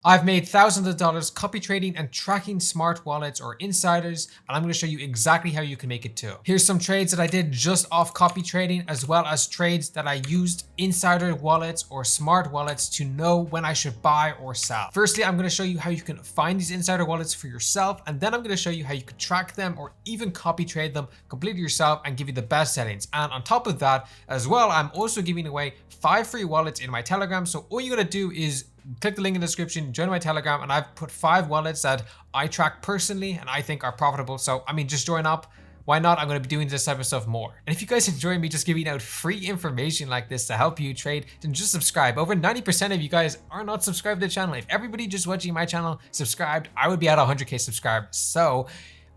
I've made thousands of dollars copy trading and tracking smart wallets or insiders, and I'm going to show you exactly how you can make it too. Here's some trades that I did just off copy trading, as well as trades that I used insider wallets or smart wallets to know when I should buy or sell. Firstly, I'm going to show you how you can find these insider wallets for yourself, and then I'm going to show you how you can track them or even copy trade them completely yourself and give you the best settings. And on top of that as well, I'm also giving away 5 free wallets in my Telegram. So all you got to do is click the link in the description, join my Telegram, and I've put 5 wallets that I track personally and I think are profitable. So, I mean, just join up. Why not? I'm going to be doing this type of stuff more. And if you guys enjoy me just giving out free information like this to help you trade, then just subscribe. Over 90% of you guys are not subscribed to the channel. If everybody just watching my channel subscribed, I would be at 100K subscribers. So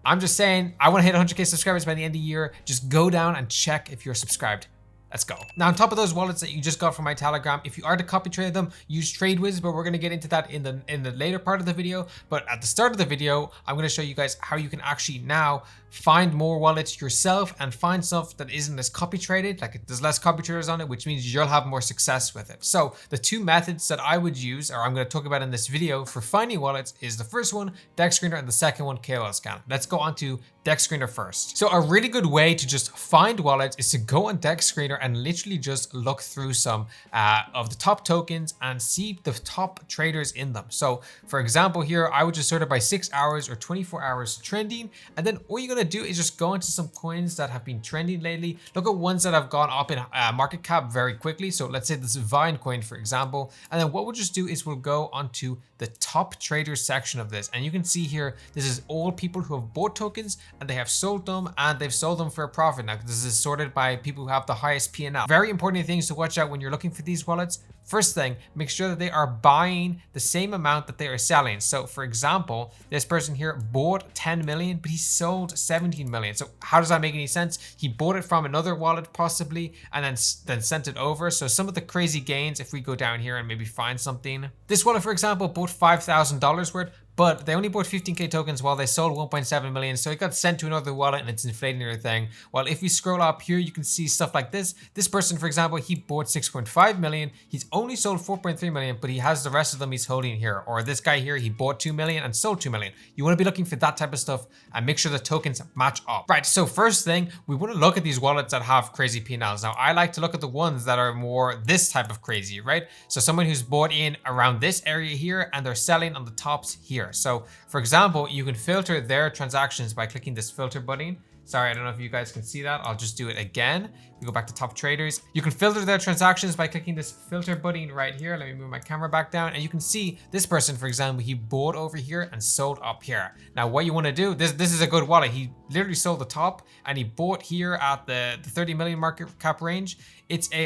I'm just saying, I want to hit 100K subscribers by the end of the year. Just go down and check if you're subscribed. Let's go. Now, on top of those wallets that you just got from my Telegram, if you are to copy trade them, use TradeWiz, but we're going to get into that in the later part of the video. But at the start of the video, I'm going to show you guys how you can actually now find more wallets yourself and find stuff that isn't as copy traded, like there's less copy traders on it, which means you'll have more success with it. So the 2 methods that I would use, or I'm going to talk about in this video for finding wallets, is the first one, DexScreener, and the second one, KOLSCAN. Let's go on to DexScreener first. So a really good way to just find wallets is to go on DexScreener and literally just look through some of the top tokens and see the top traders in them. So for example here, I would just sort it by 6 hours or 24 hours trending. And then all you're gonna do is just go into some coins that have been trending lately. Look at ones that have gone up in market cap very quickly. So let's say this Vine coin, for example. And then what we'll just do is we'll go onto the top traders section of this. And you can see here, this is all people who have bought tokens and they have sold them, and they've sold them for a profit. Now, this is sorted by people who have the highest P&L. Very important things to watch out when you're looking for these wallets. First thing, make sure that they are buying the same amount that they are selling. So for example, this person here bought 10 million, but he sold 17 million. So how does that make any sense? He bought it from another wallet possibly, and then sent it over. So some of the crazy gains, if we go down here and maybe find something. This wallet, for example, bought $5,000 worth, but they only bought 15K tokens while they sold 1.7 million. So it got sent to another wallet and it's inflating everything. While if we scroll up here, you can see stuff like this. This person, for example, he bought 6.5 million. He's only sold 4.3 million, but he has the rest of them he's holding here. Or this guy here, he bought 2 million and sold 2 million. You want to be looking for that type of stuff and make sure the tokens match up. Right, so first thing, we want to look at these wallets that have crazy P&Ls. Now, I like to look at the ones that are more this type of crazy, right? So someone who's bought in around this area here and they're selling on the tops here. So for example, you can filter their transactions by clicking this filter button. Sorry, I don't know if you guys can see that. I'll just do it again. We go back to top traders. You can filter their transactions by clicking this filter button right here. Let me move my camera back down and you can see this person, for example, he bought over here and sold up here. Now what you want to do, this is a good wallet. He literally sold the top and he bought here at the 30 million market cap range.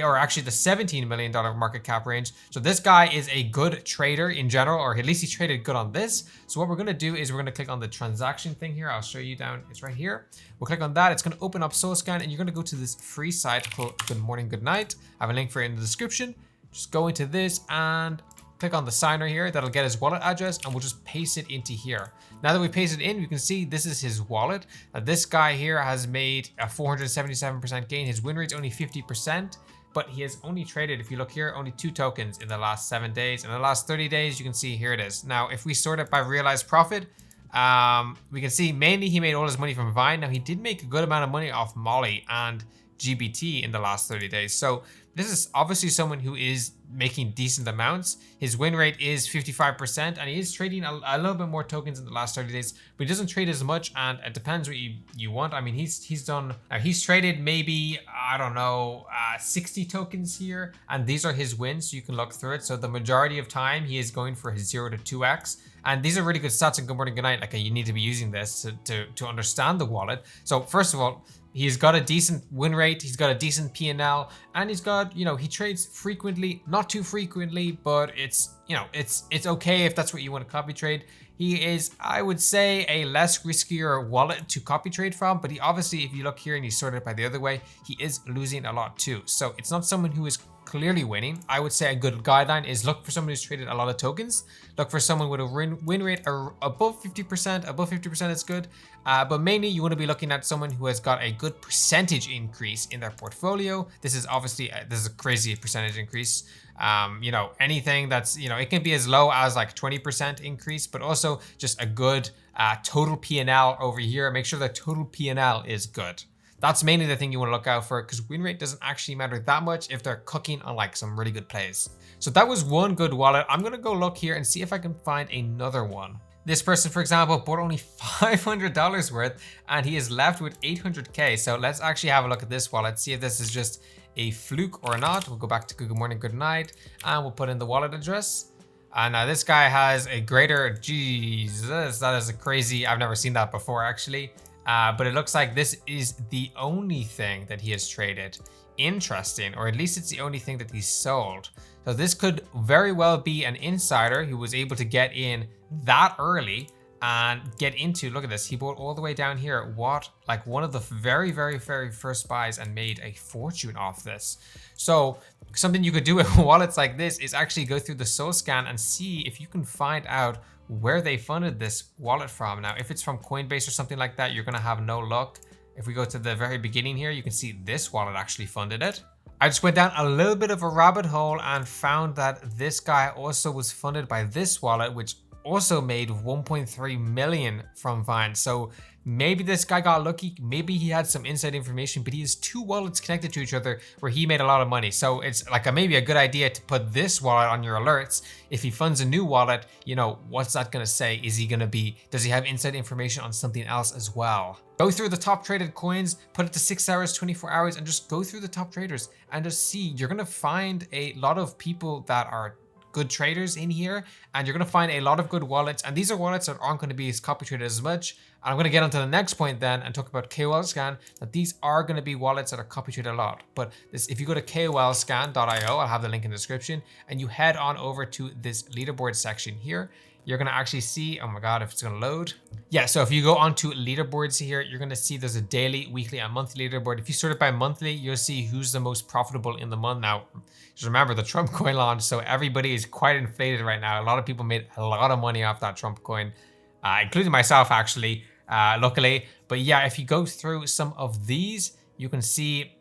Or actually the $17 million market cap range. So this guy is a good trader in general, or at least he traded good on this. So what we're going to do is we're going to click on the transaction thing here. I'll show you down. It's right here. We'll click on that. It's going to open up KOLSCAN and you're going to go to this free site called Good Morning, Good Night. I have a link for it in the description. Just go into this and click on the signer here. That'll get his wallet address and we'll just paste it into here. Now that we paste it in, you can see this is his wallet. This guy here has made a 477% gain. His win rate's only 50%, but he has only traded, if you look here, only 2 tokens in the last 7 days. In the last 30 days, you can see here it is. Now, if we sort it by realized profit, we can see mainly he made all his money from Vine. Now, he did make a good amount of money off Molly and GBT in the last 30 days. So this is obviously someone who is making decent amounts. His win rate is 55% and he is trading a little bit more tokens in the last 30 days, but he doesn't trade as much, and it depends what you want. I mean, he's traded maybe, I don't know, 60 tokens here, and these are his wins, so you can look through it. So the majority of time he is going for his 0 to 2x. And these are really good stats in Good Morning, Good Night. Like, you need to be using this to understand the wallet. So first of all, he's got a decent win rate, he's got a decent P&L, and he's got, he trades frequently, not too frequently, but it's okay if that's what you want to copy trade. He is, I would say, a less riskier wallet to copy trade from, but he obviously, if you look here and you sort it by the other way, he is losing a lot too. So it's not someone who is clearly winning. I would say a good guideline is look for someone who's traded a lot of tokens. Look for someone with a win rate above 50%. Above 50% is good. But mainly you want to be looking at someone who has got a good percentage increase in their portfolio. This is obviously, this is a crazy percentage increase. You know, anything that's, you know, it can be as low as like 20% increase, but also just a good total P&L over here. Make sure the total P&L is good. That's mainly the thing you want to look out for, because win rate doesn't actually matter that much if they're cooking on like some really good plays. So that was one good wallet. I'm going to go look here and see if I can find another one. This person, for example, bought only $500 worth and he is left with 800K. So let's actually have a look at this wallet, see if this is just a fluke or not. We'll go back to good morning, good night, and we'll put in the wallet address. And now this guy has a greater, Jesus, that is a crazy, I've never seen that before actually. But it looks like this is the only thing that he has traded. Interesting, or at least it's the only thing that he's sold. So this could very well be an insider who was able to get in that early and get into, look at this, he bought all the way down here. What, like one of the very, very, very first buys and made a fortune off this. So something you could do with wallets like this is actually go through the KOLSCAN and see if you can find out where they funded this wallet from. Now, if it's from Coinbase or something like that, you're gonna have no luck. If we go to the very beginning here, you can see this wallet actually funded it. I just went down a little bit of a rabbit hole and found that this guy also was funded by this wallet, which also made 1.3 million from Vine. So maybe this guy got lucky, maybe he had some inside information, but he has two wallets connected to each other where he made a lot of money. So it's like maybe a good idea to put this wallet on your alerts. If he funds a new wallet, you know, what's that gonna say? Is he gonna be, does he have inside information on something else as well? Go through the top traded coins, put it to 6 hours, 24 hours, and just go through the top traders and just see. You're gonna find a lot of people that are good traders in here, and you're going to find a lot of good wallets, and these are wallets that aren't going to be as copy traded as much. And I'm going to get onto the next point then and talk about KOLSCAN, that these are going to be wallets that are copy traded a lot. But this, if you go to KOLSCAN.io, I'll have the link in the description, and you head on over to this leaderboard section here, you're going to actually see, oh my God, if it's going to load. Yeah, so if you go onto leaderboards here, you're going to see there's a daily, weekly, and monthly leaderboard. If you sort it by monthly, you'll see who's the most profitable in the month. Now, just remember the Trump coin launch, so everybody is quite inflated right now. A lot of people made a lot of money off that Trump coin, including myself actually, luckily. But yeah, if you go through some of these, you can see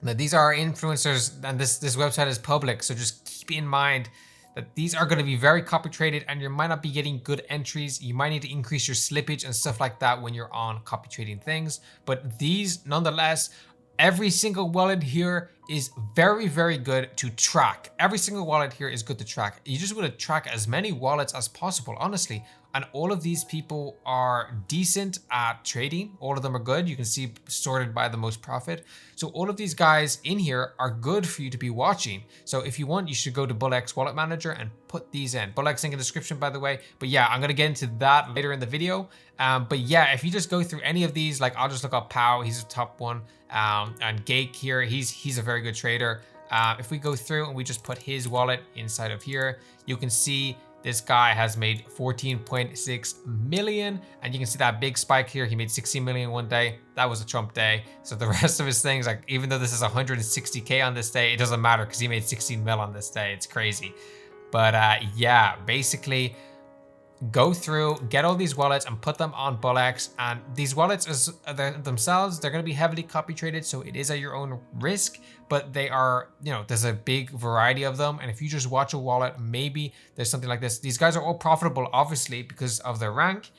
that these are influencers, and this website is public, so just keep in mind that these are going to be very copy traded, and you might not be getting good entries. You might need to increase your slippage and stuff like that when you're on copy trading things. But these, nonetheless, every single wallet here is very, very good to track. Every single wallet here is good to track. You just want to track as many wallets as possible, honestly. And all of these people are decent at trading. All of them are good. You can see sorted by the most profit. So all of these guys in here are good for you to be watching. So if you want, you should go to BullX Wallet Manager and put these in. BullX link in the description, by the way. But yeah, I'm going to get into that later in the video. But yeah, if you just go through any of these, like I'll just look up Pow, he's the top one. And Gake here, he's a very good trader. If we go through and we just put his wallet inside of here, you can see this guy has made 14.6 million, and you can see that big spike here. He made 16 million one day. That was a Trump day. So the rest of his things, like even though this is 160K on this day, it doesn't matter because he made 16 mil on this day. It's crazy. But yeah, basically go through, get all these wallets and put them on BullX. And these wallets themselves, they're going to be heavily copy traded, so it is at your own risk, but they are, you know, there's a big variety of them. And if you just watch a wallet, maybe there's something like this. These guys are all profitable, obviously, because of their rank.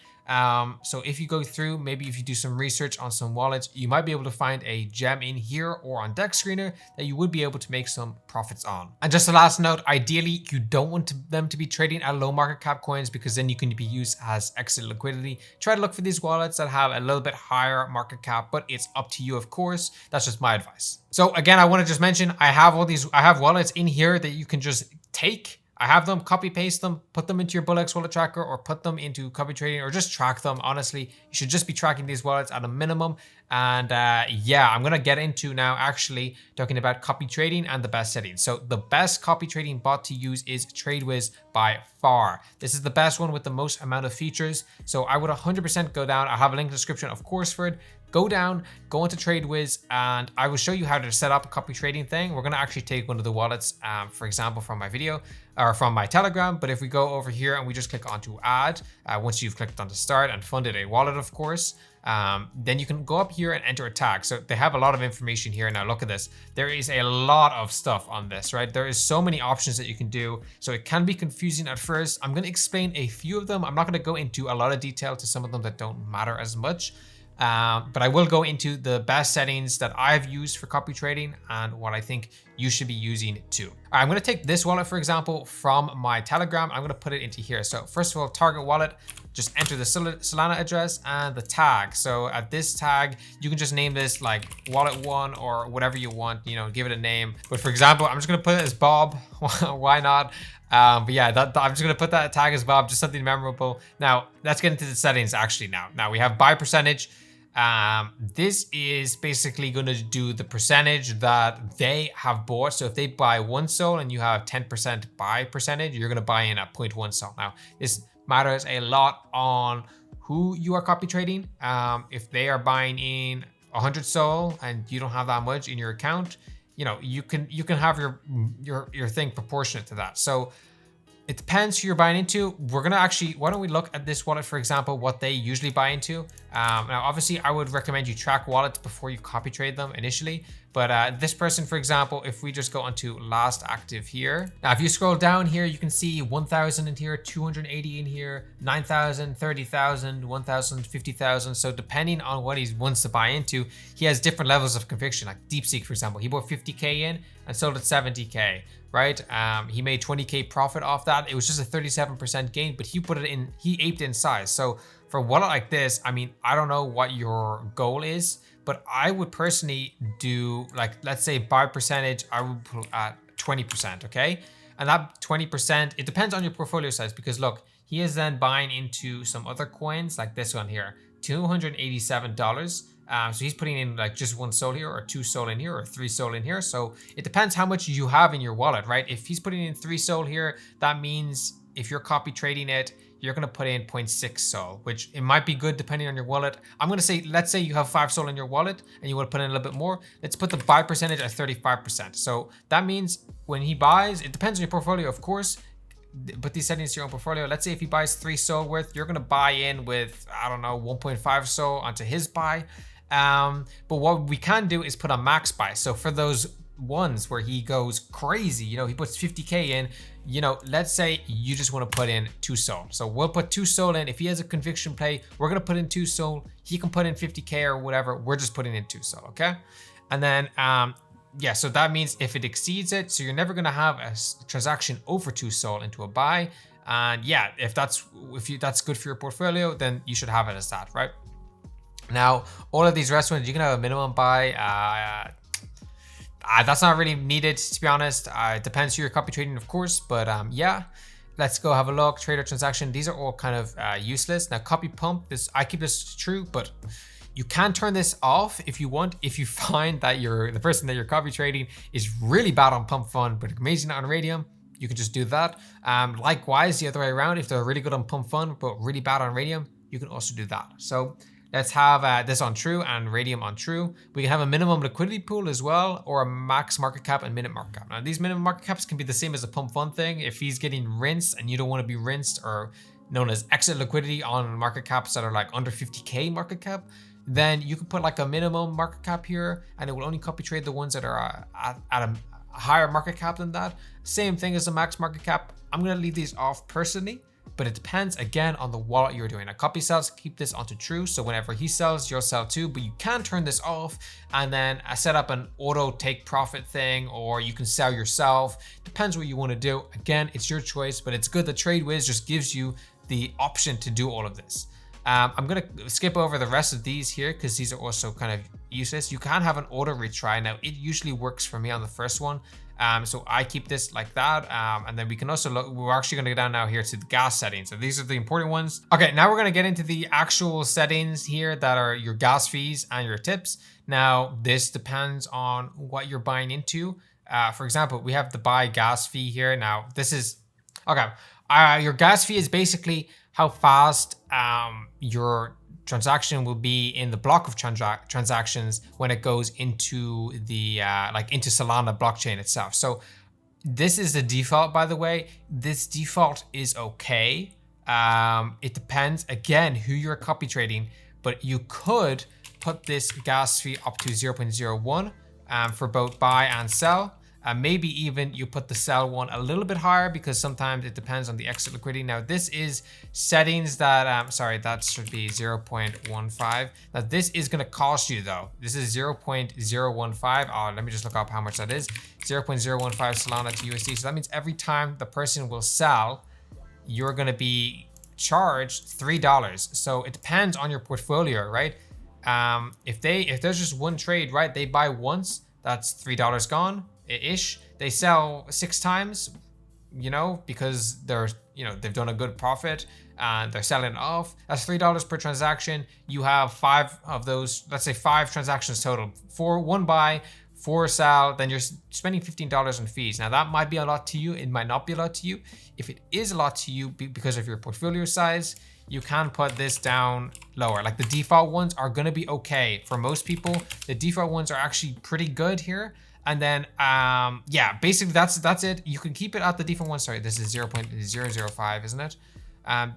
So if you go through, maybe if you do some research on some wallets, you might be able to find a gem in here or on DexScreener that you would be able to make some profits on. And just a last note, ideally, you don't want them to be trading at low market cap coins, because then you can be used as exit liquidity. Try to look for these wallets that have a little bit higher market cap, but it's up to you, of course. That's just my advice. So again, I want to just mention, I have wallets in here that you can just take. I have them, copy paste them, put them into your BullX wallet tracker, or put them into copy trading, or just track them. Honestly, you should just be tracking these wallets at a minimum. And yeah, I'm going to get into now actually talking about copy trading and the best settings. So the best copy trading bot to use is TradeWiz by far. This is the best one with the most amount of features. So I would 100% go down. I'll have a link in the description, of course, for it. go down, go into TradeWiz, and I will show you how to set up a copy trading thing. We're gonna actually take one of the wallets, for example, from my video or from my Telegram. But if we go over here and we just click onto add, once you've clicked on to start and funded a wallet, of course, then you can go up here and enter a tag. So they have a lot of information here. Now look at this. There is a lot of stuff on this, right? There is so many options that you can do. So it can be confusing at first. I'm going to explain a few of them. I'm not going to go into a lot of detail to some of them that don't matter as much. But I will go into the best settings that I've used for copy trading and what I think you should be using too. All right, I'm going to take this wallet, for example, from my Telegram. I'm going to put it into here. So first of all, target wallet, just enter the Solana address and the tag. So at this tag, you can just name this like wallet one or whatever you want, you know, give it a name. But for example, I'm just going to put it as Bob. Why not? But yeah, I'm just going to put that tag as Bob, just something memorable. Now let's get into the settings actually now. Now we have buy percentage. This is basically going to do the percentage that they have bought. So if they buy 1 SOL and you have 10% buy percentage, you're going to buy in at 0.1 SOL. Now this matters a lot on who you are copy trading. If they are buying in 100 SOL and you don't have that much in your account, you know, you can have your thing proportionate to that. So it depends who you're buying into. We're gonna actually, why don't we look at this wallet, for example, what they usually buy into. Now, obviously, I would recommend you track wallets before you copy trade them initially. But this person, for example, if we just go onto last active here. Now, if you scroll down here, you can see 1,000 in here, 280 in here, 9,000, 30,000, 1,000, 50,000. So depending on what he wants to buy into, he has different levels of conviction. Like DeepSeek, for example, he bought 50K in and sold at 70K. Right? He made 20K profit off that. It was just a 37% gain, but he put it in, he aped in size. So for a wallet like this, I mean, I don't know what your goal is, but I would personally do like, let's say buy percentage, I would put at 20%, okay? And that 20%, it depends on your portfolio size because look, he is then buying into some other coins like this one here, $287. So he's putting in like just 1 SOL here or 2 SOL in here or 3 SOL in here. So it depends how much you have in your wallet, right? If he's putting in 3 SOL here, that means if you're copy trading it, you're going to put in 0.6 SOL, which it might be good depending on your wallet. I'm going to say, let's say you have 5 SOL in your wallet and you want to put in a little bit more. Let's put the buy percentage at 35%. So that means when he buys, it depends on your portfolio, of course. Put these settings to your own portfolio. Let's say if he buys 3 SOL worth, you're going to buy in with, I don't know, 1.5 SOL onto his buy. But what we can do is put a max buy. So for those ones where he goes crazy, you know, he puts 50K in, you know, let's say you just want to put in 2 SOL. So we'll put 2 SOL in. If he has a conviction play, we're going to put in 2 SOL. He can put in 50K or whatever. We're just putting in 2 SOL. Okay. And then, yeah, so that means if it exceeds it, so you're never going to have a transaction over 2 SOL into a buy. And yeah, if that's good for your portfolio, then you should have it as that, right? Now, all of these restaurants, you can have a minimum buy. That's not really needed, to be honest. It depends who you're copy trading, of course. But yeah, let's go have a look. Trader transaction. These are all kind of useless. Now, copy pump. I keep this true, but you can turn this off if you want. If you find that the person that you're copy trading is really bad on pump fund, but amazing on radium, you can just do that. Likewise, the other way around, if they're really good on pump fund, but really bad on radium, you can also do that. So let's have this on true and radium on true. We can have a minimum liquidity pool as well, or a max market cap and minute market cap. Now, these minimum market caps can be the same as a pump fund thing. If he's getting rinsed and you don't want to be rinsed, or known as exit liquidity on market caps that are like under 50K market cap, then you can put like a minimum market cap here, and it will only copy trade the ones that are at a higher market cap than that. Same thing as a max market cap. I'm going to leave these off personally, but it depends again on the wallet you're doing. A copy sells, keep this onto true. So whenever he sells, you'll sell too, but you can turn this off and then set up an auto take profit thing, or you can sell yourself. Depends what you want to do. Again, it's your choice, but it's good that TradeWiz just gives you the option to do all of this. I'm going to skip over the rest of these here because these are also kind of useless. You can have an auto retry. Now, it usually works for me on the first one. So I keep this like that. And then we can also look, we're actually going to go down now here to the gas settings. So these are the important ones. Okay, now we're going to get into the actual settings here that are your gas fees and your tips. Now, this depends on what you're buying into. For example, we have the buy gas fee here. Now, this is, okay, your gas fee is basically how fast your transaction will be in the block of transactions when it goes into the into Solana blockchain itself. So this is the default, by the way. This default is okay. It depends again who you're copy trading, but you could put this gas fee up to 0.01 for both buy and sell. Maybe even you put the sell one a little bit higher because sometimes it depends on the exit liquidity. Now this is settings that, sorry, that should be 0.15. Now this is gonna cost you though. This is 0.015. Oh, let me just look up how much that is. 0.015 Solana to USD. So that means every time the person will sell, you're gonna be charged $3. So it depends on your portfolio, right? If there's just one trade, right? They buy once, that's $3 gone. Ish. They sell 6 times, you know, because they're, you know, they've done a good profit and they're selling off. That's $3 per transaction. You have 5 of those, let's say 5 transactions total. 1 buy, 4 sell, then you're spending $15 on fees. Now that might be a lot to you. It might not be a lot to you. If it is a lot to you because of your portfolio size, you can put this down lower. Like the default ones are gonna be okay. For most people, the default ones are actually pretty good here. And then, yeah, basically that's it. You can keep it at the default one. Sorry, this is 0.005, isn't it?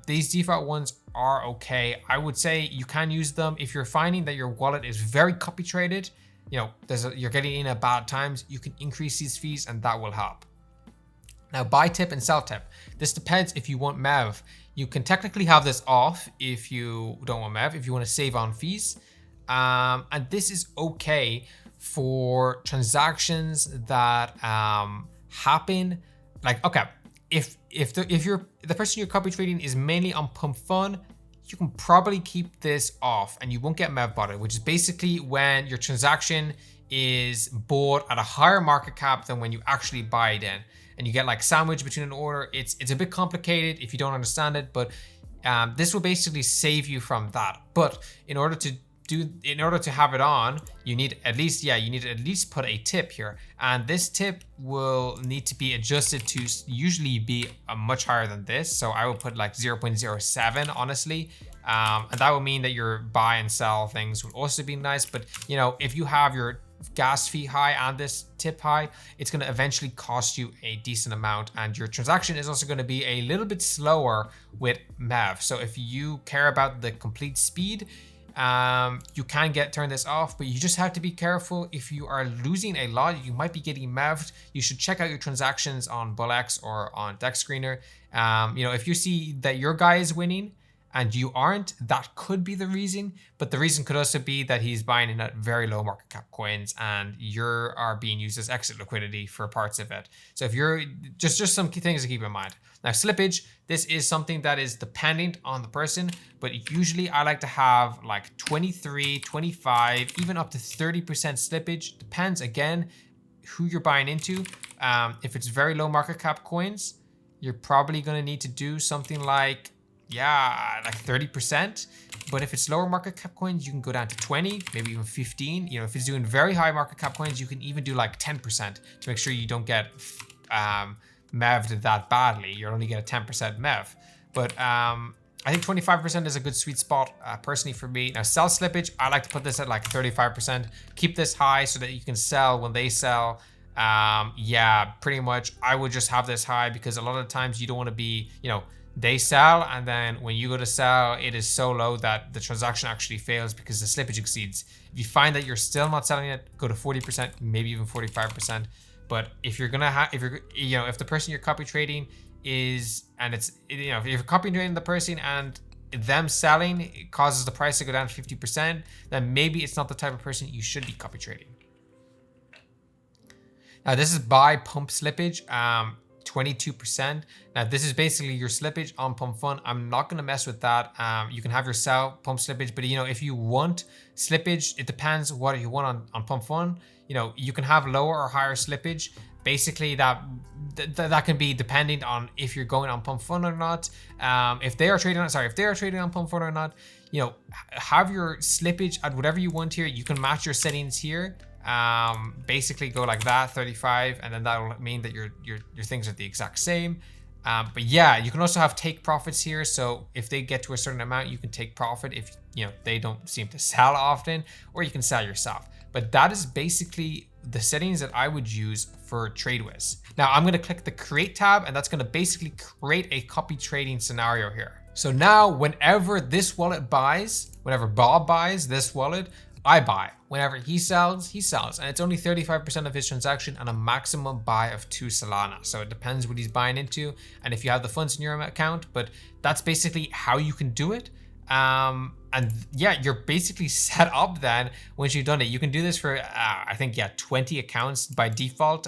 These default ones are okay. I would say you can use them if you're finding that your wallet is very copy traded. You know, you're getting in at bad times. You can increase these fees, and that will help. Now, buy tip and sell tip. This depends if you want MEV. You can technically have this off if you don't want MEV. If you want to save on fees, and this is okay for transactions that happen. Like, okay, if the person you're copy trading is mainly on pump fun, you can probably keep this off and you won't get MEV botted, which is basically when your transaction is bought at a higher market cap than when you actually buy it in, and you get like sandwiched between an order. It's a bit complicated if you don't understand it, but this will basically save you from that. But in order to have it on, you need at least put a tip here, and this tip will need to be adjusted to usually be much higher than this. So I will put like 0.07 honestly, and that will mean that your buy and sell things will also be nice. But you know, if you have your gas fee high and this tip high, it's going to eventually cost you a decent amount, and your transaction is also going to be a little bit slower with MEV. So if you care about the complete speed, you can turn this off, but you just have to be careful. If you are losing a lot, you might be getting MEV'd. You should check out your transactions on BullX or on DexScreener. You know, if you see that your guy is winning and you aren't, that could be the reason. But the reason could also be that he's buying in at very low market cap coins and you are being used as exit liquidity for parts of it. So if you're just some key things to keep in mind. Now, slippage, this is something that is dependent on the person, but usually I like to have like 23, 25, even up to 30% slippage. Depends again who you're buying into. If it's very low market cap coins, you're probably going to need to do something like, yeah, like 30%. But if it's lower market cap coins, you can go down to 20, maybe even 15. You know, if it's doing very high market cap coins, you can even do like 10% to make sure you don't get MEV'd that badly. You'll only get a 10% MEV. But I think 25% is a good sweet spot personally for me. Now, sell slippage, I like to put this at like 35%. Keep this high so that you can sell when they sell. Yeah, pretty much I would just have this high because a lot of the times you don't want to be, you know, they sell and then when you go to sell, it is so low that the transaction actually fails because the slippage exceeds. If you find that you're still not selling it, go to 40%, maybe even 45%. But if you're gonna have, if the person you're copy trading is, and it's, you know, if you're copy trading the person and them selling, it causes the price to go down 50%, then maybe it's not the type of person you should be copy trading. Now this is buy pump slippage, 22%. Now this is basically your slippage on pump fun. I'm not gonna mess with that. You can have your sell pump slippage, but you know, if you want slippage, it depends what you want on pump fun. You know, you can have lower or higher slippage. Basically that can be depending on if you're going on pump fun or not. If they are trading on pump fun or not, you know, have your slippage at whatever you want here. You can match your settings here. Basically go like that, 35, and then that will mean that your things are the exact same. But yeah, you can also have take profits here. So if they get to a certain amount, you can take profit if they don't seem to sell often, or you can sell yourself. But that is basically the settings that I would use for TradeWiz. Now I'm going to click the create tab, and that's going to basically create a copy trading scenario here. So now whenever this wallet buys, whenever Bob buys this wallet, I buy. Whenever he sells, he sells. And it's only 35% of his transaction and a maximum buy of 2 solana. So it depends what he's buying into and if you have the funds in your account, but that's basically how you can do it. And yeah, you're basically set up then once you've done it. You can do this for, I think, 20 accounts by default.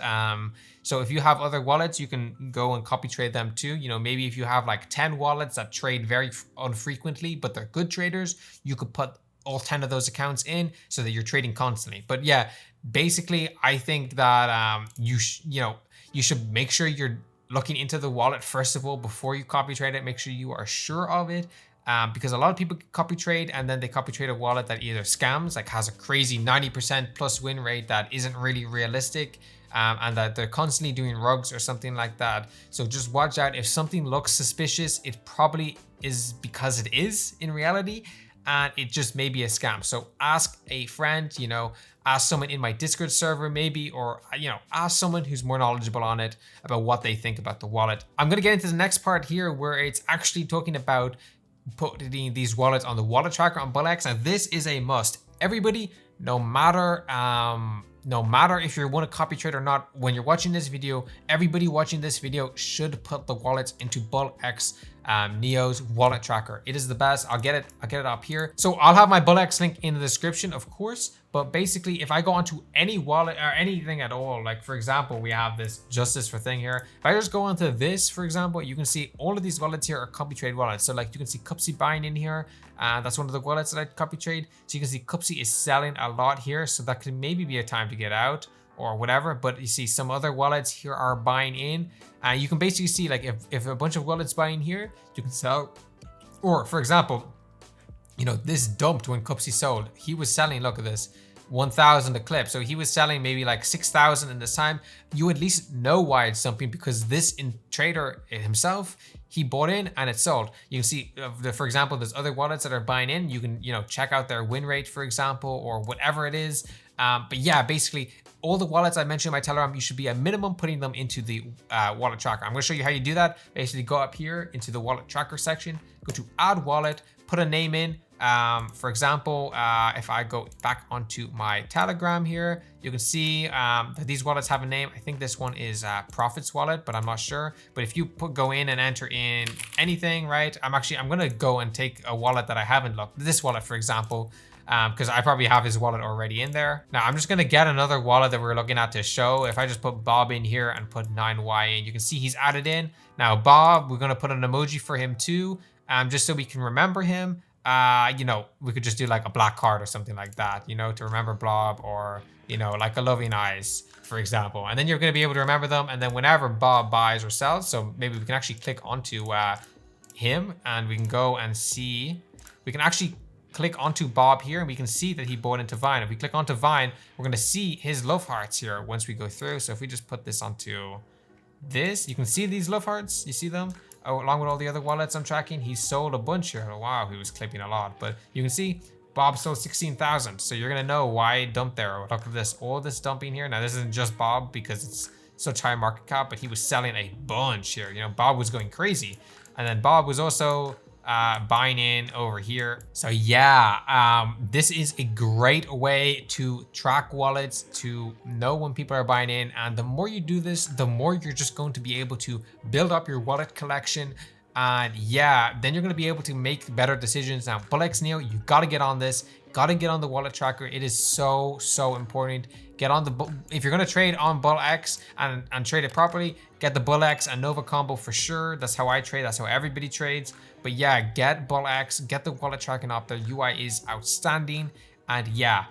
So if you have other wallets, you can go and copy trade them too. Maybe if you have like 10 wallets that trade very infrequently, but they're good traders, you could put all 10 of those accounts in so that you're trading constantly. But yeah, basically, I think that you should make sure you're looking into the wallet first of all before you copy trade it. Make sure you are sure of it. Because a lot of people copy trade and then they copy trade a wallet that either scams, like has a crazy 90% plus win rate that isn't really realistic, and that they're constantly doing rugs or something like that. So just watch out. If something looks suspicious, it probably is because it is in reality, and it just may be a scam. So ask a friend, ask someone in my Discord server maybe, or ask someone who's more knowledgeable on it about what they think about the wallet. I'm gonna get into the next part here where it's actually talking about putting these wallets on the wallet tracker on BullX, and this is a must. Everybody, no matter if you want to copy trade or not, when you're watching this video, everybody watching this video should put the wallets into BullX Neo's wallet tracker. It is the best. I'll get it up here. So I'll have my BullX link in the description, of course. But basically, if I go onto any wallet or anything at all, like for example, we have this Justice for thing here. If I just go onto this, for example, you can see all of these wallets here are copy trade wallets. So like you can see Cupsy buying in here. That's one of the wallets that I copy trade. So you can see Cupsy is selling a lot here. So that could maybe be a time to get out or whatever. But you see some other wallets here are buying in. You can basically see like if a bunch of wallets buying here, you can sell. Or for example, this dumped when Cupsy sold. He was selling, look at this, 1,000 a clip. So he was selling maybe like 6,000 in this time. You at least know why it's dumping, because this trader himself, he bought in and it sold. You can see, for example, there's other wallets that are buying in. You can, check out their win rate, for example, or whatever it is. But yeah, basically all the wallets I mentioned in my Telegram, you should be at minimum putting them into the wallet tracker. I'm going to show you how you do that. Basically go up here into the wallet tracker section, go to add wallet, put a name in. For example, if I go back onto my Telegram here, you can see that these wallets have a name. I think this one is Profits Wallet, but I'm not sure. But if you go in and enter in anything, right? I'm going to go and take a wallet that I haven't looked. This wallet, for example, because I probably have his wallet already in there. Now I'm just going to get another wallet that we're looking at to show. If I just put Bob in here and put 9Y in, you can see he's added in. Now Bob, we're going to put an emoji for him too, just so we can remember him. We could just do like a black card or something like that, to remember Bob, or, like a loving eyes, for example. And then you're going to be able to remember them. And then whenever Bob buys or sells, so maybe we can actually click onto him and we can go and see, we can actually click onto Bob here and we can see that he bought into Vine. If we click onto Vine, we're going to see his love hearts here once we go through. So if we just put this onto this, you can see these love hearts. You see them? Oh, along with all the other wallets I'm tracking, he sold a bunch here. Oh, wow, he was clipping a lot. But you can see Bob sold 16,000. So you're going to know why it dumped there. Look at this, all this dumping here. Now, this isn't just Bob because it's such high market cap, but he was selling a bunch here. Bob was going crazy. And then Bob was also buying in over here. So yeah, this is a great way to track wallets, to know when people are buying in. And the more you do this, the more you're just going to be able to build up your wallet collection. And yeah, then you're going to be able to make better decisions. Now, BullX Neo, you got to get on this, got to get on the wallet tracker. It is so important. Get on if you're going to trade on BullX and trade it properly, get the BullX and Nova combo for sure. That's how I trade. That's how everybody trades. But yeah, get BullX, get the wallet tracking up. The UI is outstanding. And yeah,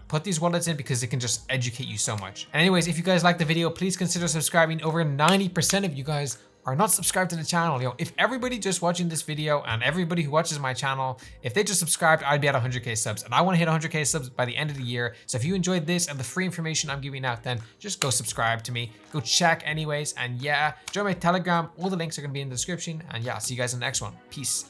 put these wallets in because it can just educate you so much. And anyways, if you guys like the video, please consider subscribing. Over 90% of you guys are not subscribed to the channel. You know, if everybody just watching this video and everybody who watches my channel, if they just subscribed, I'd be at 100k subs, and I want to hit 100k subs by the end of the year. So if you enjoyed this and the free information I'm giving out, then just go subscribe to me, go check anyways. And yeah, join my Telegram. All the links are going to be in the description. And yeah, see you guys in the next one. Peace.